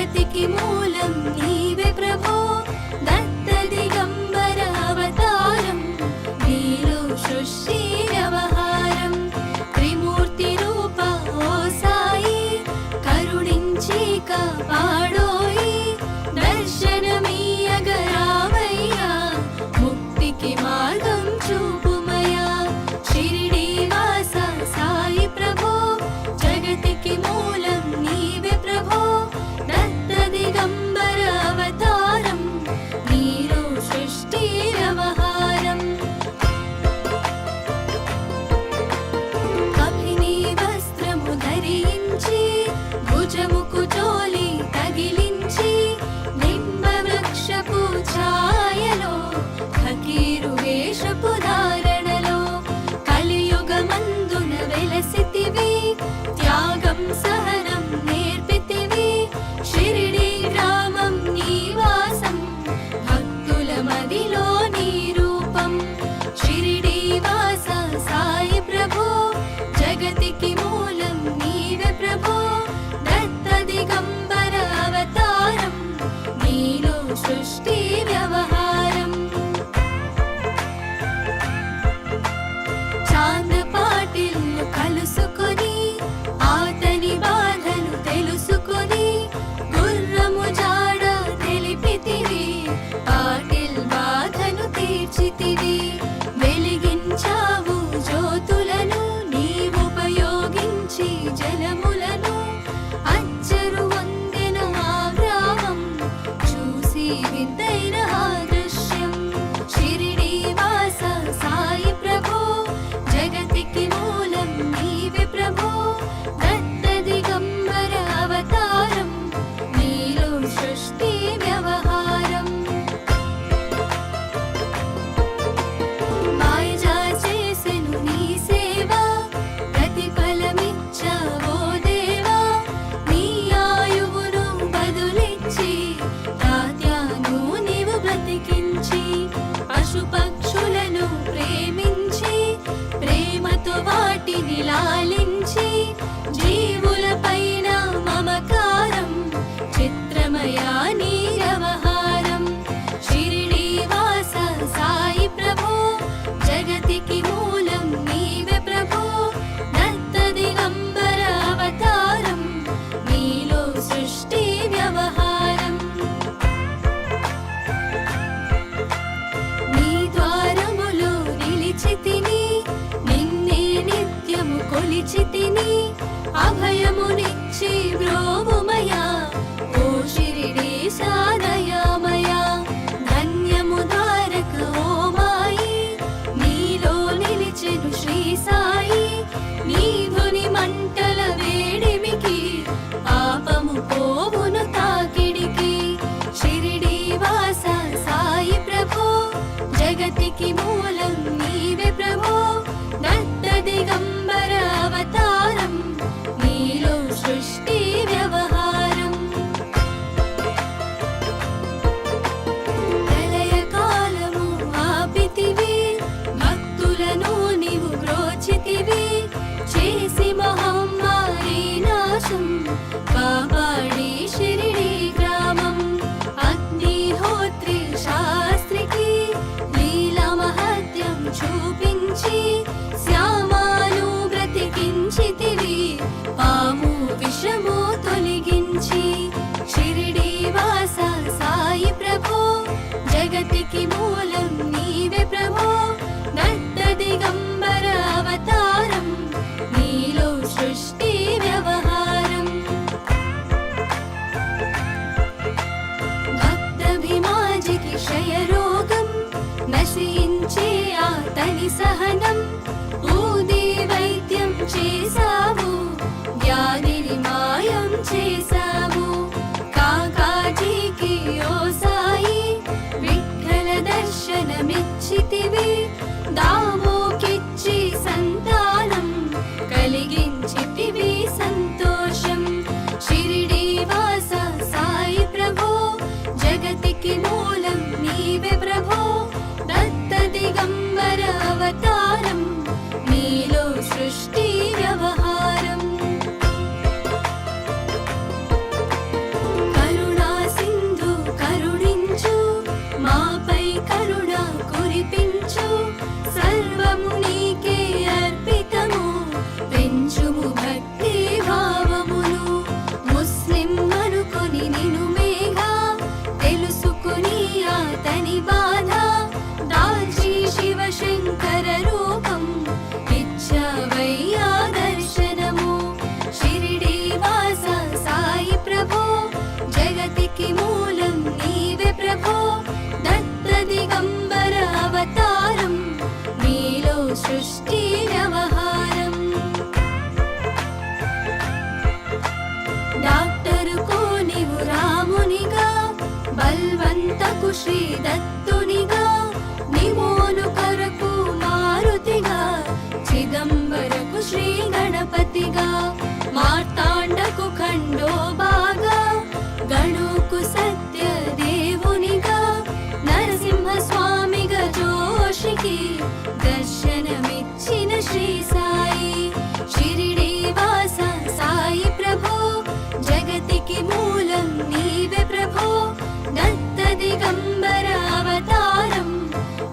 జగతికి మూలం నీవే ప్రభో దత్త దిగంబర అవతారం నీలో సృష్టి వ్యవహారం త్రిమూర్తి రూప ఓ సాయి కరుణించి కాపాడోయి దర్శనమీయగరావయ్యా ముక్తికి మార్గం చూపుమయా షిరిడి వాస సాయి ప్రభో జగతికి మూలం నీవే ప్రభో దత్త దిగంబర అవతారం నీలో సృష్టి వ్యవహారం కపిని వస్త్రము ధరించి భుజముకు చోలి తగిలించి నింబ వృక్షపు ఛాయలో ఫకీరు వేషపు ధారణలో కలియుగమందున వెలసితివి త్యాగం సహనం నేర్పితివి షిరిడి గ్రామం నీవాసం భక్తుల మదిలో నీ రూపం షిరిడి వాస సాయి ప్రభో జగతికి మూలం నీవే ప్రభో దత్త దిగంబర అవతారం నీలో సృష్టి వ్యవహారం చాంద పాటిల్ను కలుసుకొని ఆతని బాధను తెలుసుకొని గుర్రము జాడ తెలిపితివి పాటిల్ బాధను తీర్చితివి వెలిగించావు జ్యోతులను నీవుపయోగించి జలములను అచ్చరు వందెన ఆ గ్రామం చూసి వింతైన ఆ దృశ్యం షిరిడి వాస సాయి ప్రభో జగతికి మూలం నీవే ప్రభో దత్త దిగంబర అవతారం నీలో సృష్టి వ్యవహారం మాయజా చేసెను నీ సేవ ప్రతిఫలమిచ్చావో దేవా నీ ఆయువును బదులిచ్చి తాత్యాను నీవు బ్రతికించి పశుపక్షులను ప్రేమించి ప్రేమతో వాటిని లాలించి జీవులపైన మమకారం చిత్రమయా నీ వ్యవహారం షిరిడి వాస సాయి ప్రభో జగతికి మూలం నీవే ప్రభో దత్త దిగంబర అవతారం నీలో సృష్టి వ్యవహారం నీ ద్వారములో నిలిచితిని నిన్నే నిత్యము కొలిచితిని అభయమునిచ్చి బ్రోవుమయా ఓ షిరిడి సాదయామయా ధన్యము ద్వారక ఓ మాయి నీలో నిలిచెను శ్రీ సాయి నీ ధుని మంటల వేడిమికి పాపము పోవును తాకిడికి షిరిడి వాస సాయి ప్రభో జగతికి మూలం నీవే ప్రభో దత్త దిగంబర అవతారం నీలో సృష్టి వ్యవహారం ప్రళయ కాలము ఆపితివి భక్తులను నీవు బ్రోచితివి చేసి మహమ్మారి నాశం కాపాడి షిరిడి గ్రామం అగ్నిహోత్రి శాస్త్రికి లీలా మహత్యం చూపించి శ్యామాను బ్రతికించితివి పాము విషము తొలగించి షిరిడి వాస సాయి ప్రభో జగతికి మూలం నీవే ప్రభో దత్త దిగంబర అవతారం నీలో సృష్టి వ్యవహారం భక్తభిమాజికి క్షయరోగం నశించే ఆతని సహనం ఊది వైద్యం చేసావు వ్యాధిని మాయం చేసావు కాకాజీకి ఓ సాయి విఠల దర్శనమిచ్చితివి దామోకిచ్చి సంతానం కలిగించితివి సంతోషం షిరిడి వాస సాయి ప్రభో జగతికి మూలం నీవే ప్రభో దత్త దిగంబర అవతారం దర్శనమిచ్చిన శ్రీ సాయి షిరిడి వాస సాయి ప్రభో జగతికి మూలం నీవే ప్రభో దత్త దిగంబర అవతారం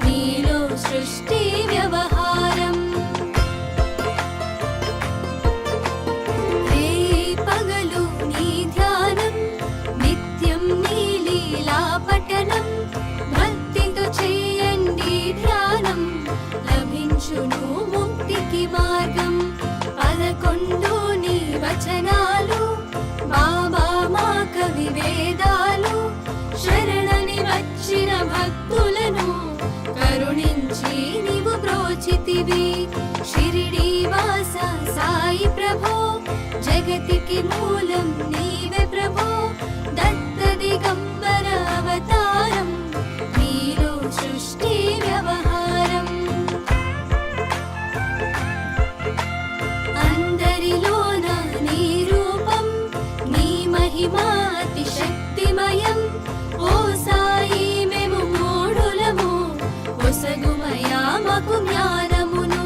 నీలో సృష్టి వ్యవహారం రే పగలు నీ ధ్యానం నిత్యం నీ లీలా పఠనం భక్తితో చేయండి ధ్యానం లభించును ముక్తికి మార్గం 11 నీ వచనాలు బాబా మా కవి వేదాలు శరణని వచ్చిన భక్తులను కరుణించి నీవు బ్రోచితివి షిరిడి వాస సాయి ప్రభో జగతికి మూలం నీవే ప్రభో దత్త దిగంబర అవతారం నీలో సృష్టి వ్యవహారం అందరిలోన నీ రూపం నీ మహిమా అతి శక్తిమయం ఓ సాయి మేము మూఢులము ఒసగుమయా మాకు జ్ఞానమును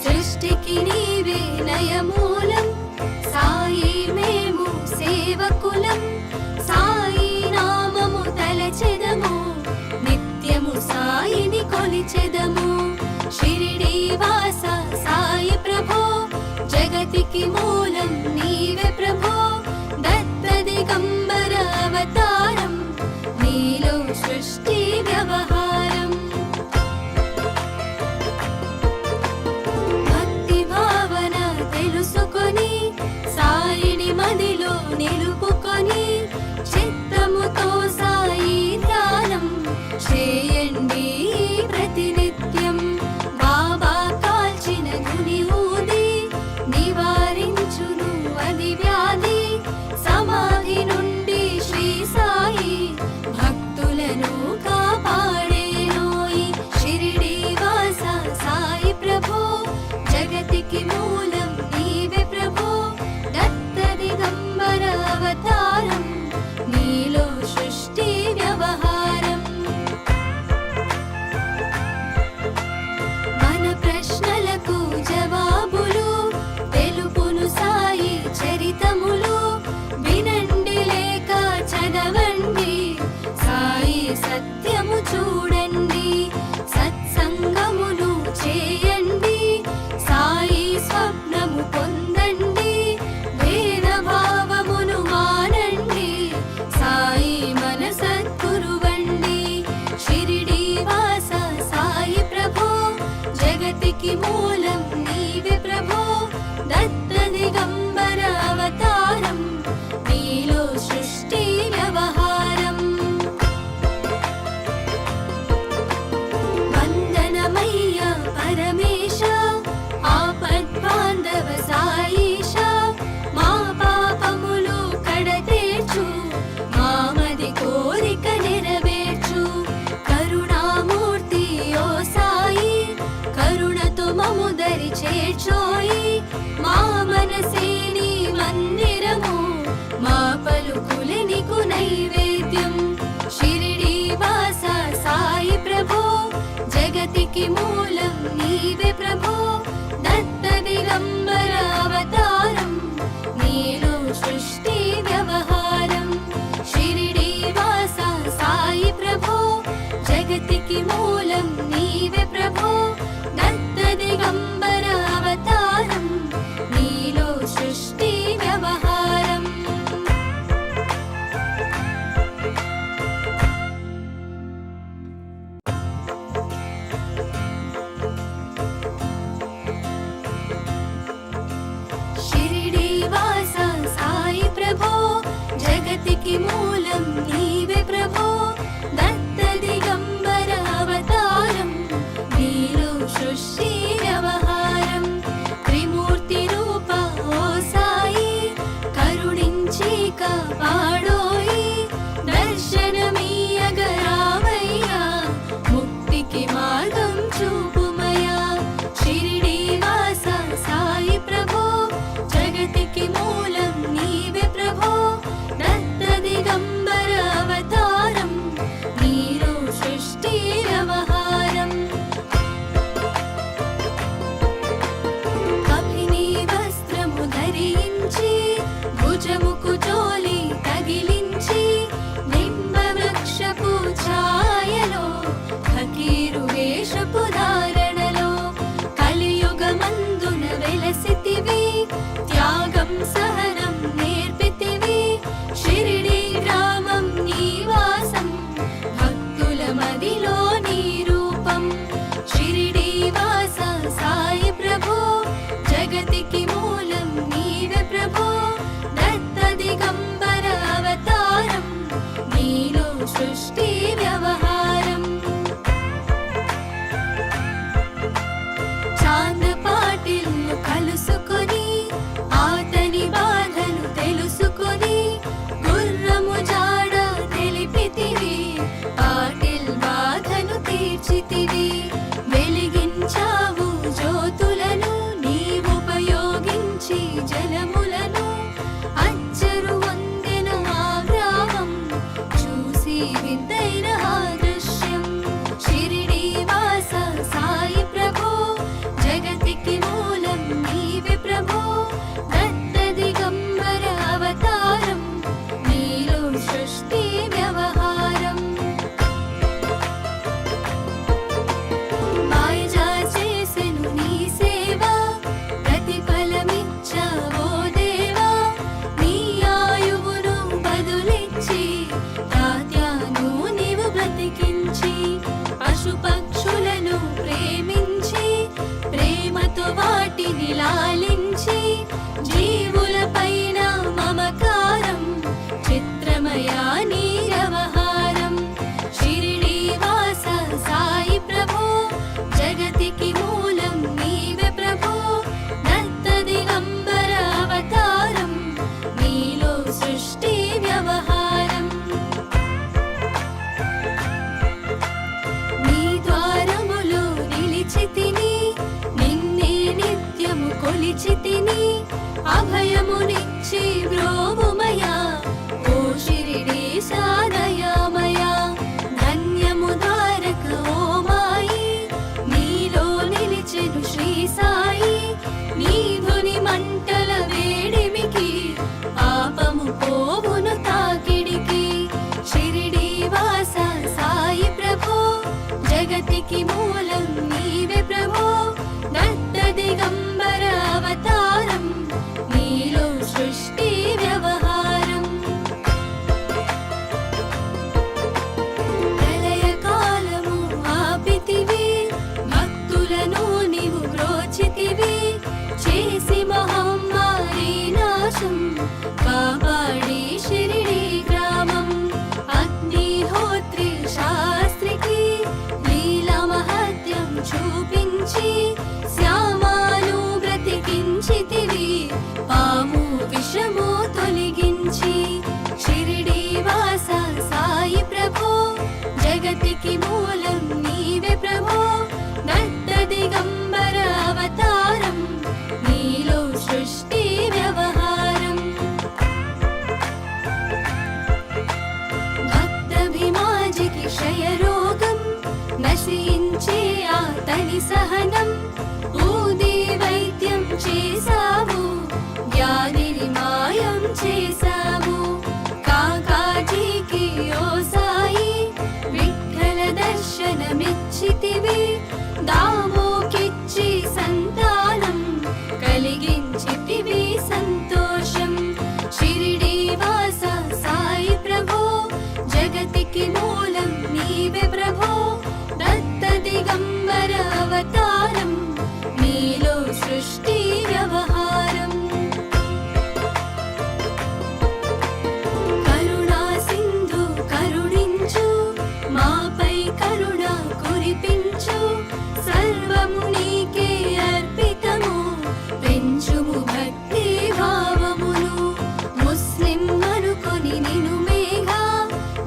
సృష్టికి నీవే నయమూలం సాయి మేము సేవకులం సాయి నామము తలచెదము నిత్యము సాయిని కొలిచెదము షిరిడి వాస సాయి ప్రభో జగతికి మూలం నీవే ప్రభో దత్త దిగంబర అవతారం నీలో సృష్టి వ్యవహారం భక్తి భావన తెలుసుకొని సాయిని మదిలో నిలుపుకొని చిత్తముతో సాయి ధ్యానం చేయండి ప్రతినిత్యం బాబా కాల్చిన గుని ఊది నివారించును అది వ్యాధి సమాధి నుండి శ్రీ సాయి భక్తులను కాపాడేనోయి షిరిడి వాస సాయి ప్రభో జగతికి మూలం నీవే ప్రభో దత్త దిగంబర అవతారం నీలో సృష్టి వ్యవహారం మన ప్రశ్నలకు జవాబులు తెలుపును సాయి చరితములు వినండి లేక చదవండి సాయి సత్యము చూడండి సత్సంగమును చేయండి సాయి స్వప్నము పొందండి భేద భావమును మానండి సాయి మన సద్గురువండి షిరిడి వాస సాయి ప్రభో జగతికి మూలం నీవే ప్రభో దత్త దిగంబర అవతారం నీలో సృష్టి వ్యవహారం వందనమయ్య పరమేశ ఆపద్బాంధవ సాయిష మా పాపములు కడతేర్చు మామది కోరిక నెరవేర్చు కరుణామూర్తి ఓ సాయి కరుణతో మము దరి చేర్చోయి మా మనసే నీ మందిరము మా పలుకులే నీకు నైవేద్యం షిరిడి వాస సాయి ప్రభో జగతికి మూలం నీవే ప్రభో దత్త దిగంబర అవతారం నీలో సృష్టి వ్యవహారం షిరిడి వాస సాయి ప్రభో జగతికి మూలం నీవే ప్రభో దత్త దిగంబర అవతారం నీలో సృష్టి వ్యవహారం షిరిడి వాస సాయి ప్రభో జగతికి మూలం నీవే ప్రభో దత్త దిగంబర అవతారం నీలో సృష్టి వ్యవహారం త్రిమూర్తి రూప ఓ సాయి కరుణించి కాపాడోయి దర్శనమీయగ రామయ్య ముక్తికి మార్గం చూపుమయ్యా షిరిడి వాస సాయి ప్రభో జగతికి మూలం నీవే ప్రభో దత్త దిగంబర అవతారం నీలో సృష్టి వ్యవహారం మారువేషపు ధారణలో కలియుగమందున వెలసితివి, త్యాగం సహనం నేర్పితివి. షిరిడి గ్రామం నీవాసం, భక్తుల మదిలో నీ రూపం. షిరిడి వాస సాయి ప్రభో, జగతికి మూలం నీవే ప్రభో. దత్త దిగంబర అవతారం, నీలో సృష్టి వ్యవహారం. చాంద పాటిల్ను కలుసుకొని, ఆతని బాధను తెలుసుకొని, గుర్రము జాడ తెలిపితివి, పాటిల్ బాధను తీర్చితివి. వెలిగించావు జ్యోతులను నీవుపయోగించి జలములను, అచ్చరు వందెన ఆ గ్రామం చూసి వింతైన ఆ దృశ్యం. షిరిడి వాస సాయి ప్రభో, జగతికి మూలం నీవే ప్రభో. దత్త దిగంబర అవతారం, నీలో సృష్టి వ్యవహారం. మాయజా చేసెను నీ సేవ, ప్రతిఫలమిచ్చావో దేవా. నీ ఆయువును బదులిచ్చి, తాత్యాను నీవు బ్రతికించి, పశుపక్షులను ప్రేమించి, ప్రేమతో వాటిని లాలించి, జీవులపైన మమకారం, చిత్రమయా నీ వ్యవహారం. షిరిడి వాస సాయి ప్రభో, జగతికి మూలం నీవే ప్రభో. దత్త దిగంబర అవతారం, నీలో సృష్టి వ్యవహారం. నీ ద్వారములో నిలిచితిని, నిన్నే నిత్యము కొలిచితిని. అభయమునిచ్చి బ్రోవుమయా, ఓ షిరిడీశ దయామయా. ధన్యము ద్వారక ఓ మాయి, నీలో నిలిచెను శ్రీ సాయి. నీ ధుని మంటల వేడిమికి, పాపము పోవును తాకిడికి. షిరిడి వాస సాయి ప్రభో, జగతికి మూలం నీవే ప్రభో. దత్త దిగంబర అవతారం, నీలో సృష్టి వ్యవహారం. ప్రళయ కాలము ఆపితివి, భక్తులను నీవు బ్రోచితివి. చేసి మహమ్మారి నాశం, కాపాడి షిరిడి గ్రామం. అగ్నిహోత్రి శాస్త్రికి లీలా మహత్యం చూపించి, శ్యామాను బ్రతికించితివి, పాము విషము తొలగించి. షిరిడి వాస సాయి ప్రభో, జగతికి మూలం నీవే ప్రభో. దత్త దిగంబర అవతారం, నీలో సృష్టి వ్యవహారం. భక్తభిమాజికి క్షయరోగం, నశించే ఆతని సహనం. ఊది వైద్యం చేసావు, వ్యాధిని మాయం చేసావు. కాకాజీకి ఓ సాయి, విఠ్ఠల దర్శనమిచ్చితివి. దామోకిచ్చి సంతానం, కలిగించితివి సంతోషం. షిరిడి వాస సాయి ప్రభో, జగతికి మూలం నీవే ప్రభో. దత్త దిగంబర అవతారం, నీలో సృష్టి వ్యవహారం. కరుణా సింధు కరుణించు, మాపై కరుణ కురిపించు. సర్వము నీకే అర్పితము, పెంచుము భక్తి భావమును. ముస్లిం అనుకొని నిను మేఘా,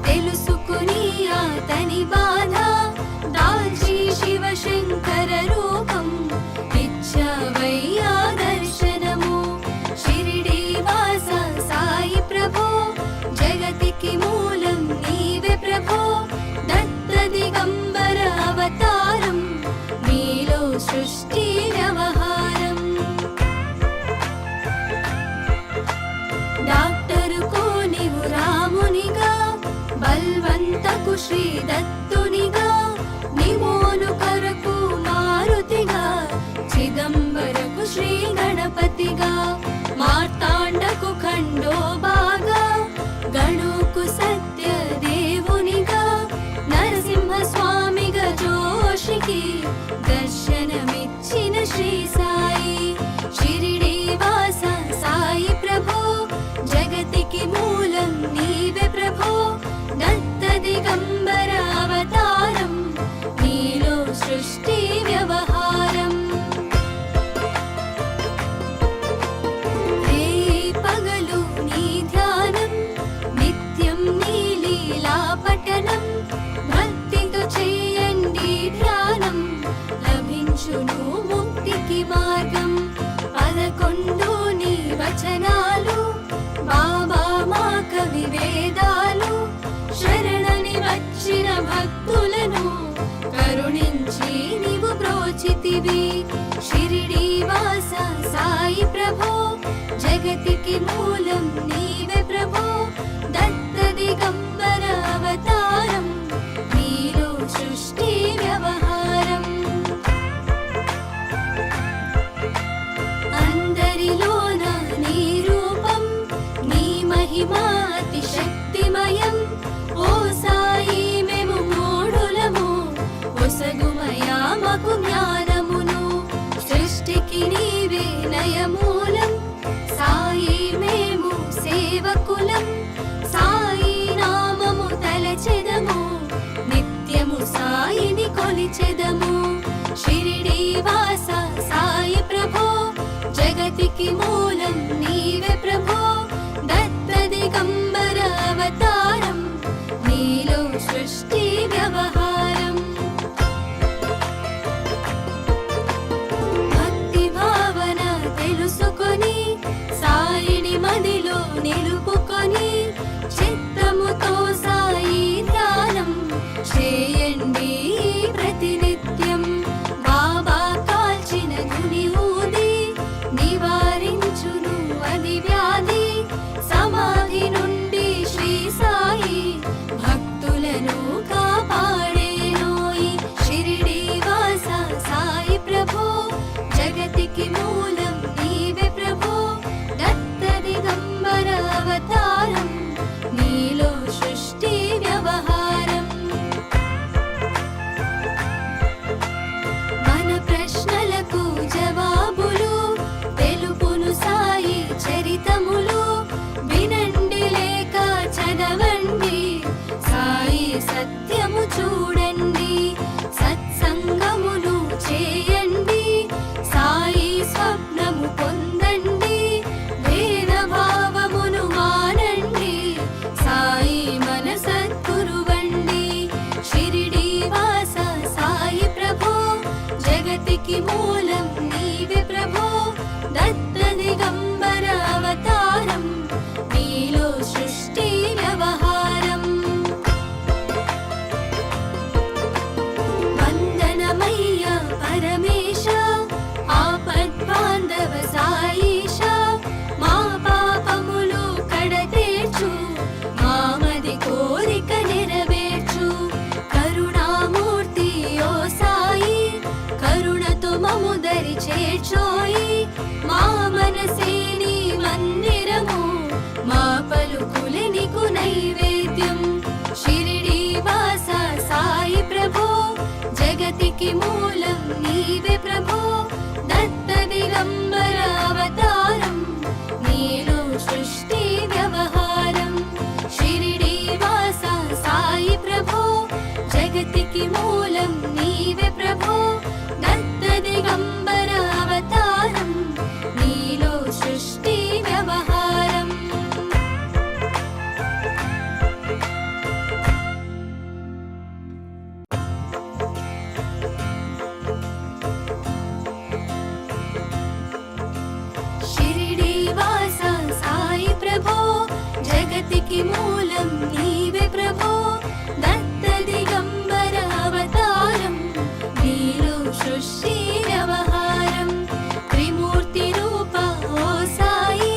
తెలుసుకుని ఆతని బాధ. దాల్చి శివశంకర రూపం, ఇచ్చావయ్యా దర్శనము. షిరిడి వాస సాయి ప్రభో, జగతికి మూలం నీవే ప్రభో. దత్త దిగంబర అవతారం, నీలో సృష్టి గణపతిగా, మార్తాండకు ఖండోబాగా, గణుకు సత్య దేవునిగా, నరసింహ స్వామిగా జోషికి దర్శనమిచ్చిన శ్రీ సాయి. షిరిడి వాస సాయి ప్రభో, జగతికి మూలం నీవే ప్రభో, దత్త దిగంబర అవతారం, నీలో సృష్టి వ్యవహారం. రే పగలు నీ ధ్యానం, నిత్యం నీ లీలా పఠనం, భక్తితో చేయండి ధ్యానం, లభించును ముక్తికి మార్గం. 11 నీ వచనాలు, బాబా మా కవి వేదాలు, శరణని వచ్చిన భక్తులను కరుణించి నీవు బ్రోచితివి. షిరిడి వాస సాయి ప్రభో, జగతికి మూలం నీవే ప్రభో, దత్త దిగంబర అవతారం, నీలో సృష్టి వ్యవహారం. అందరిలోన నీ రూపం, నీ మహిమా అతి శక్తిమయం. ఓ సాయి మేము మూఢులము, ఒసగుమయా మాకు జ్ఞానమును, సృష్టికి నీవే నయమూలం. సాయి మేము సేవకులం, సాయి నామము తలచెదము, నిత్యము సాయిని కొలిచెదము. షిరిడి వాస సాయి ప్రభో, జగతికి మూలం నీవే ప్రభో, దత్త దిగంబర అవతారం, నీలో సృష్టి వ్యవహారం. భక్తి భావన తెలుసుకొని, సాయిని మదిలో నిలుపుకొని, చిత్తముతో సాయి ధ్యానం చేయండి ప్రతినిత్యం. బాబా కాల్చిన గుని ఊది, నివారించును అది వ్యాధి, సమాధి నుండి శ్రీ సాయి భక్తులను కాపాడేనోయి. షిరిడి వాస సాయి ప్రభో, జగతికి మూలం నీవే ప్రభో, దత్త దిగంబర అవతారం, నీలో సృష్టి వ్యవహారం. మన ప్రశ్నలకు జవాబులు తెలుపును సాయి చరితములు, వినండి లేక చదవండి, సాయి సత్యము చూడండి, సత్సంగమును చేయండి, సాయి స్వప్నము పొందండి, భేద భావమును మానండి, సాయి మన సద్గురువండి. షిరిడి వాస సాయి ప్రభో, జగతికి మూలం నీవే ప్రభో, దత్త దిగంబర అవతారం, నీలో సృష్టి వ్యవహారం. వందనమయ్య పరమేశ, ఆపద్బాంధవ సాయిష, మా పాపములు కడతేర్చు, మామది కోరిక నెరవేర్చు. కరుణామూర్తి ఓ సాయి, కరుణతో మము దరి చేర్చోయి, మా మనసే నీ మందిరము, మా పలుకులే నీకు నైవేద్యం. షిరిడి వాస సాయి ప్రభో, జగతికి మూలం నీవే ప్రభో, దత్త దిగంబర అవతారం, నీలో సృష్టి వ్యవహారం. షిరిడి వాస సాయి ప్రభో, జగతికి మూలం నీవే ప్రభో, దత్త దిగంబర అవతారం, నీలో సృష్టి వ్యవహారం. షిరిడి వాస సాయి ప్రభో, జగతికి మూలం నీవే ప్రభో, దత్త దిగంబర అవతారం, నీలో సృష్టి వ్యవహారం. త్రిమూర్తి రూప ఓ సాయి,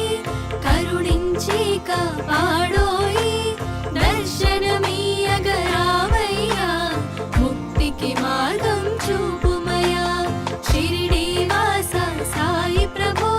కరుణించి కాపాడోయి, దర్శనమీయగ రావయ్యా, ముక్తికి మార్గం చూపుమయా. షిరిడి వాస సాయి ప్రభో,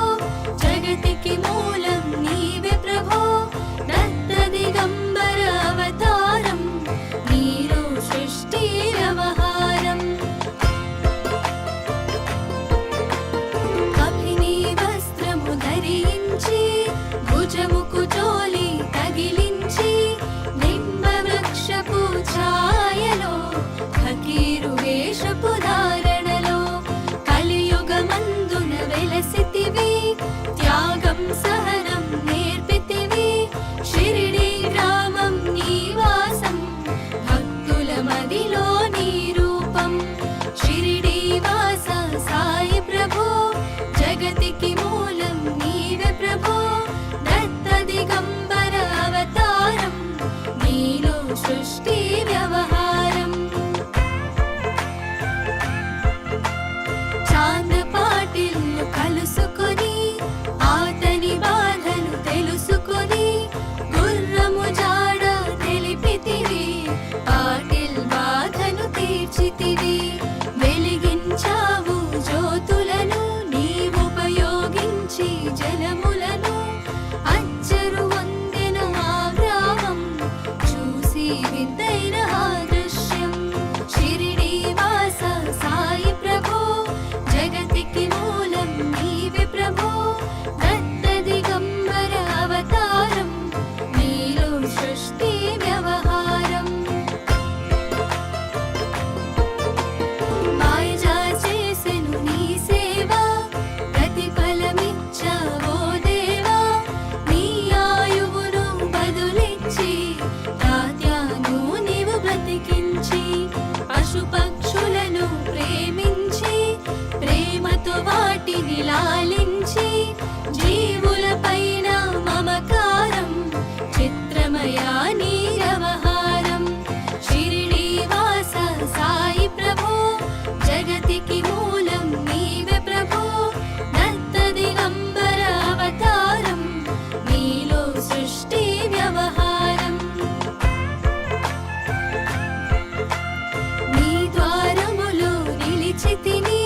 తలచితిని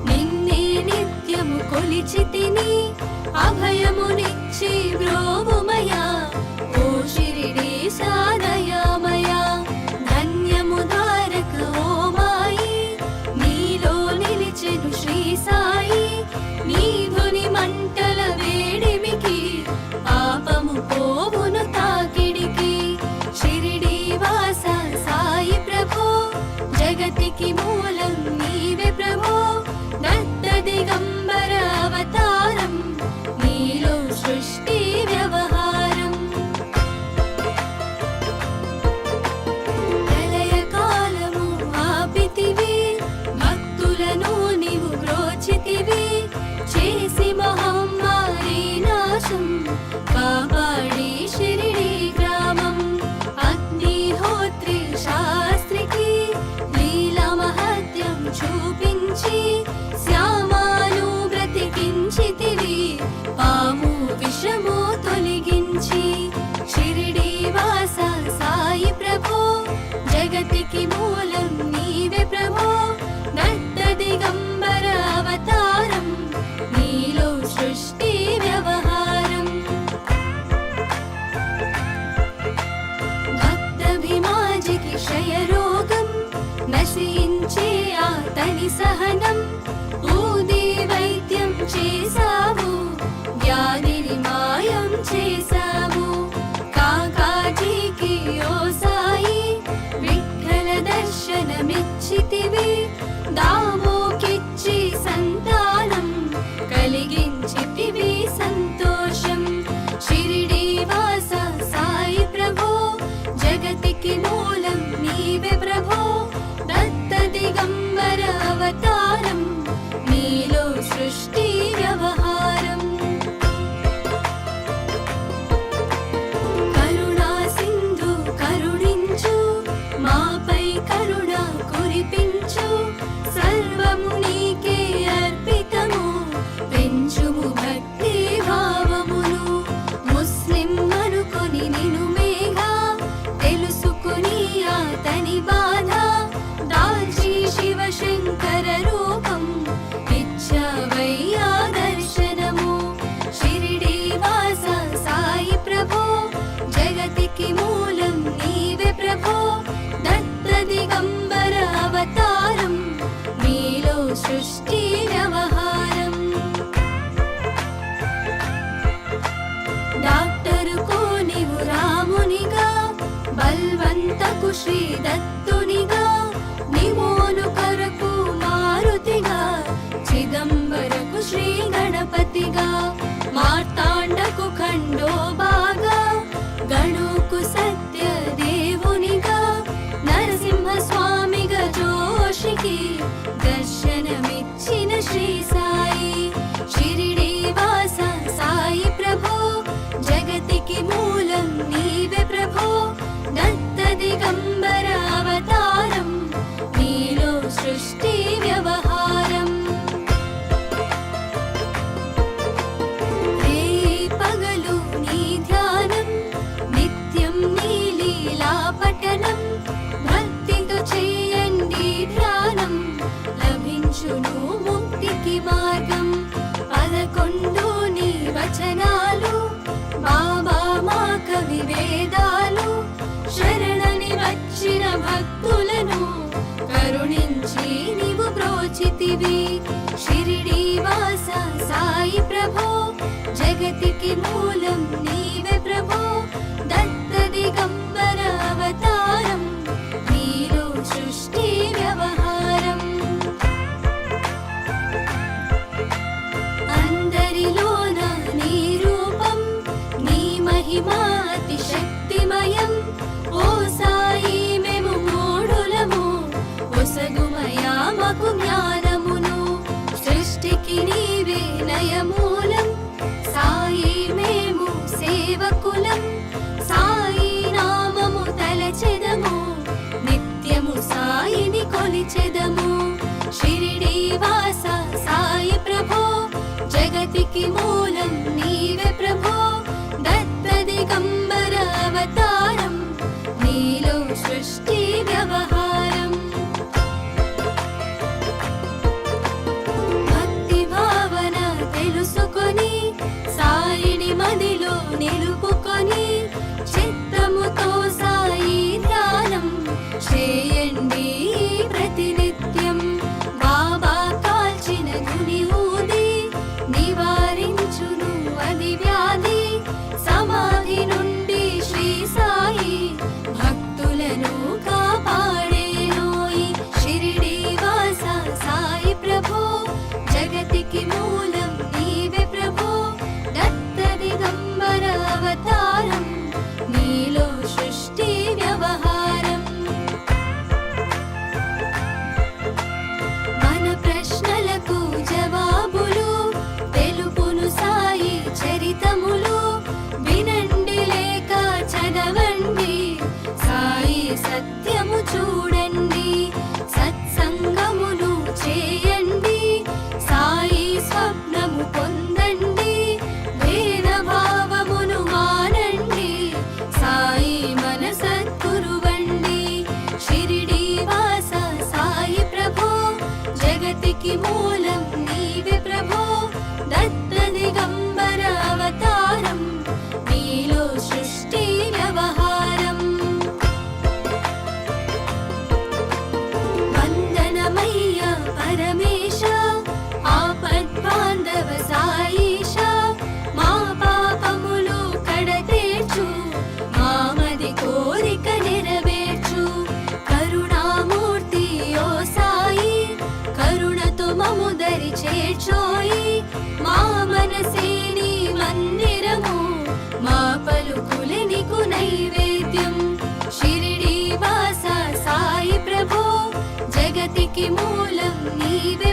నిన్నే నిత్యము కొలిచితిని అభయమునిచ్చి బ్రోవుమయా ఓ షిరిడీశా దయామయా ధన్యము ద్వారక ఓ మాయి నీలో నిలిచెను శ్రీ సాయి నీ ధుని మంటల వేడిమికి పాపము పోవును తాకిడికి షిరిడీ వాస సాయి ప్రభో జగతికి మూలం నీవే ప్రభో దత్త దిగంబర అవతారం నీలో సృష్టి వ్యవహారం ప్రళయ కాలము ఆపితివి భక్తులను నీవు బ్రోచితివి చేసి మహమ్మారి నాశం కాపాడి షిరిడీ గ్రామం అగ్నిహోత్రి శాస్త్రికి లీలా మహత్యం చూపించి శ్యామాను బ్రతికించితివి పాము విషము తొలగించి షిరిడీ వాస సాయి ప్రభో జగతికి మూలం నీవే ప్రభో దత్త దిగంబర అవతారం నీలో సృష్టి వ్యవహారం భక్తభిమాజికి క్షయరోగం నశించే అతని సహనం ఊది వైద్యం చేసావు వ్యాధిని మాయం చేసావు కాకాజీకి ఓ సాయి విఠల దర్శనమిచ్చితివి దామోకిచ్చి సంతానం కలిగించితివి సంతోషం షిరిడీ వాస సాయి ప్రభో జగతికి మూలం నీవే ప్రభో దత్త దిగంబర అవతారం నీలో సృష్టి వ్యవహారం కరుణా సింధు కరుణించు మాపై కరుణ కురిపించు సర్వము నీకే అర్పితము పెంచుము భక్తి భావమును ముస్లిం అనుకొని నిను మేఘా తెలుసుకుని అతని బాధ దాల్చి శివశంకర రూపం ఇచ్చవయ్యా దర్శనము షిరిడీ వాస సాయి ప్రభో జగతికి మూలం నీవే ప్రభో దత్త దిగంబర అవతారం నీలో సృష్టి వ్యవహారం డాక్టరుకు నీవు రామునిగా బల్వంతకు శ్రీ దత్తునిగా నిమోను కొరకు మారుతిగా చిదంబరకు శ్రీ గణపతిగా మార్తాండకు ఖండోబాగా గణుకు సత్య దేవునిగా నరసింహ స్వామిగా జోషికి దర్శనమిచ్చిన శ్రీ సాయి షిరిడీ వాస సాయి ప్రభో జగతికి మూలం నీవే ప్రభో దత్త దిగంబర అవతారం నీలో సృష్టి వ్యవహారం రే పగలు నీ ధ్యానం నిత్యం నీ లీలా పఠనం భక్తితో చేయండి ధ్యానం లభించును ముక్తికి మార్గం 11 నీ వచనాలు బాబా మా కవి వేదాలు శరణని వచ్చిన భక్తులను కరుణించి నీవు బ్రోచితివి షిరిడీ వాస సాయి ప్రభో జగతికి మూలం నీవే ప్రభో దత్త దిగంబర అవతారం నీలో సృష్టి వ్యవహారం అందరిలోన నీ రూపం నీ మహిమా అతి శక్తిమయం ఓ సాయి మేము మూఢులము ఒసగుమయా మాకు జ్ఞానమును సృష్టికి నీవే నయమూలం సాయి మేము సేవకులం సాయి నామము తలచెదము నిత్యము సాయిని కొలిచెదము షిరిడీ వాస సాయి ప్రభో జగతికి మూలం నీవే ప్రభో దత్త దిగంబర అవతారం నీలో సృష్టి వ్యవహారం కరుణతో మము దరి చేర్చోయి మా మనసే నీ మందిరము మా పలుకులే నీకు నైవేద్యం షిరిడి వాస సాయి ప్రభు జగతికి మూలం నీవే